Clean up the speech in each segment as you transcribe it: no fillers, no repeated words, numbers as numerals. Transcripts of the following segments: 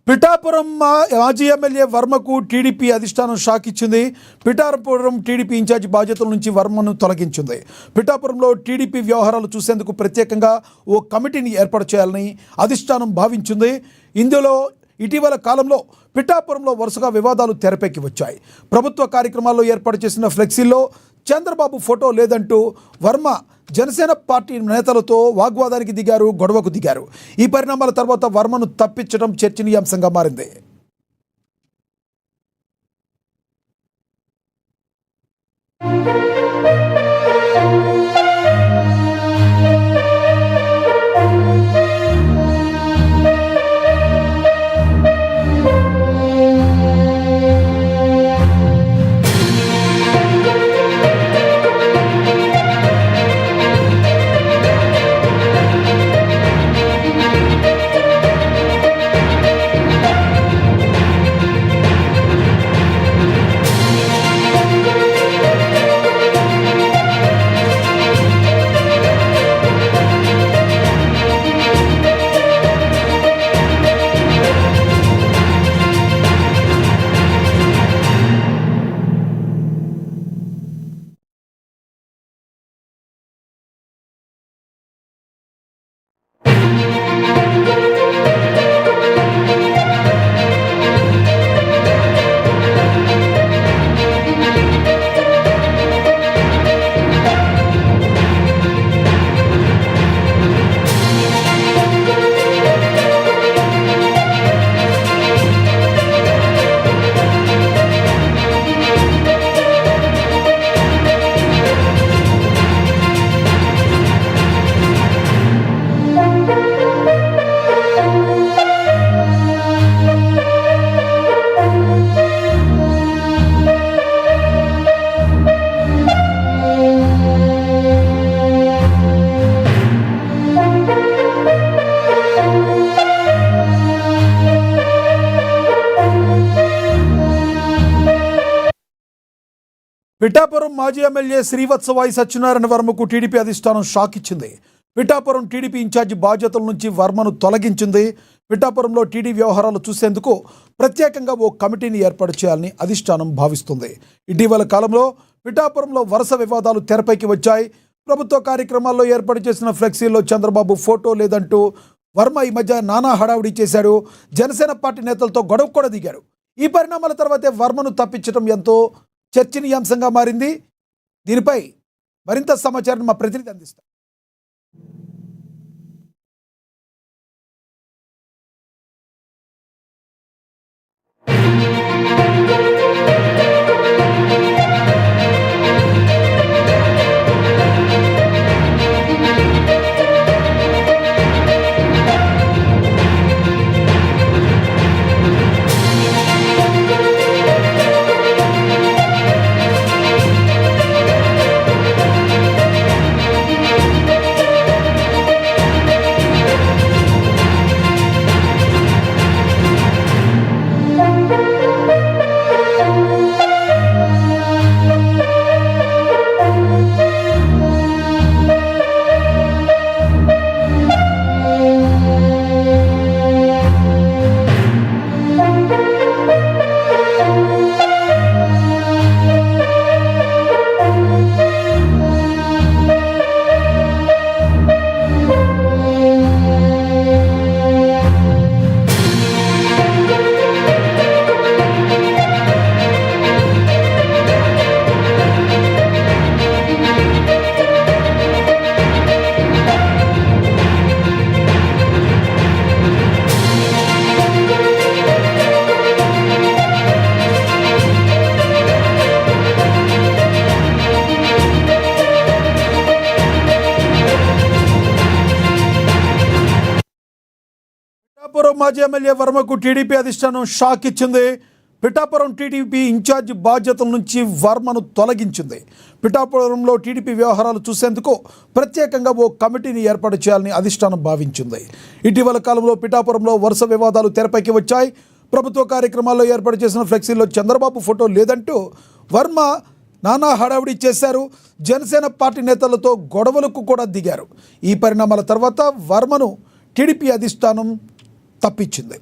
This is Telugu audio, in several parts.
పిఠాపురం మాజీ ఎమ్మెల్యే వర్మకు టీడీపీ అధిష్టానం షాక్ ఇచ్చింది. పిఠాపురం టీడీపీ ఇన్ఛార్జి బాధ్యతల నుంచి వర్మను తొలగించింది. పిఠాపురంలో టీడీపీ వ్యవహారాలు చూసేందుకు ప్రత్యేకంగా ఓ కమిటీని ఏర్పాటు చేయాలని అధిష్టానం భావించింది. ఇందులో ఇటీవల కాలంలో పిఠాపురంలో వరుసగా వివాదాలు తెరపైకి వచ్చాయి. ప్రభుత్వ కార్యక్రమాల్లో ఏర్పాటు చేసిన ఫ్లెక్సీల్లో చంద్రబాబు ఫోటో లేదంటూ వర్మ జనసేన పార్టీ నేతలతో వాగ్వాదానికి దిగారు, గొడవకు దిగారు. ఈ పరిణామాల తర్వాత వర్మను తప్పించడం చర్చనీయాంశంగా మారింది. పిఠాపురం మాజీ ఎమ్మెల్యే శ్రీవత్సవాయి సత్యనారాయణ వర్మకు టీడీపీ అధిష్టానం షాక్ ఇచ్చింది. పిఠాపురం టీడీపీ ఇన్ఛార్జి బాధ్యతల నుంచి వర్మను తొలగించింది. పిఠాపురంలో టీడీ వ్యవహారాలు చూసేందుకు ప్రత్యేకంగా ఓ కమిటీని ఏర్పాటు చేయాలని అధిష్టానం భావిస్తుంది. ఇటీవల కాలంలో పిఠాపురంలో వరుస వివాదాలు తెరపైకి వచ్చాయి. ప్రభుత్వ కార్యక్రమాల్లో ఏర్పాటు చేసిన ఫ్లెక్సీల్లో చంద్రబాబు ఫోటో లేదంటూ వర్మ ఈ మధ్య నానా హడావుడి చేశాడు. జనసేన పార్టీ నేతలతో గొడవ కూడా దిగారు. ఈ పరిణామాల తర్వాతే వర్మను తప్పించడం ఎంతో చర్చనీయాంశంగా మారింది. దీనిపై మరింత సమాచారం మా ప్రతినిధి అందిస్తారు. పిఠాపురం మాజీ ఎమ్మెల్యే వర్మకు టీడీపీ అధిష్టానం షాక్ ఇచ్చింది. పిఠాపురం టీడీపీ ఇన్ఛార్జి బాధ్యతల నుంచి వర్మను తొలగించింది. పిఠాపురంలో టీడీపీ వ్యవహారాలు చూసేందుకు ప్రత్యేకంగా ఓ కమిటీని ఏర్పాటు చేయాలని అధిష్టానం భావించింది. ఇటీవల కాలంలో పిఠాపురంలో వరుస వివాదాలు తెరపైకి వచ్చాయి. ప్రభుత్వ కార్యక్రమాల్లో ఏర్పాటు చేసిన ఫ్లెక్సీల్లో చంద్రబాబు ఫోటో లేదంటూ వర్మ నానా హడావిడి చేశారు. జనసేన పార్టీ నేతలతో గొడవలకు కూడా దిగారు. ఈ పరిణామాల తర్వాత వర్మను టీడీపీ అధిష్టానం తప్పించింది.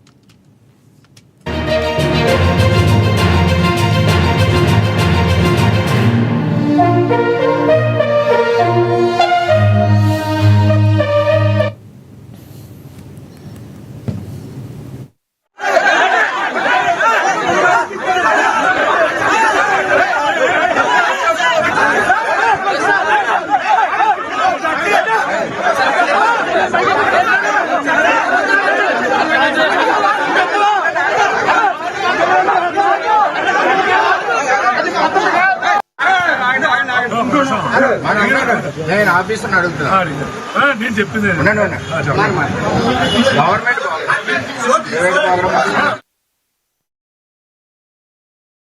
నేను ఆఫీసర్ని అడుగుతున్నా. నేను చెప్పింది గవర్నమెంట్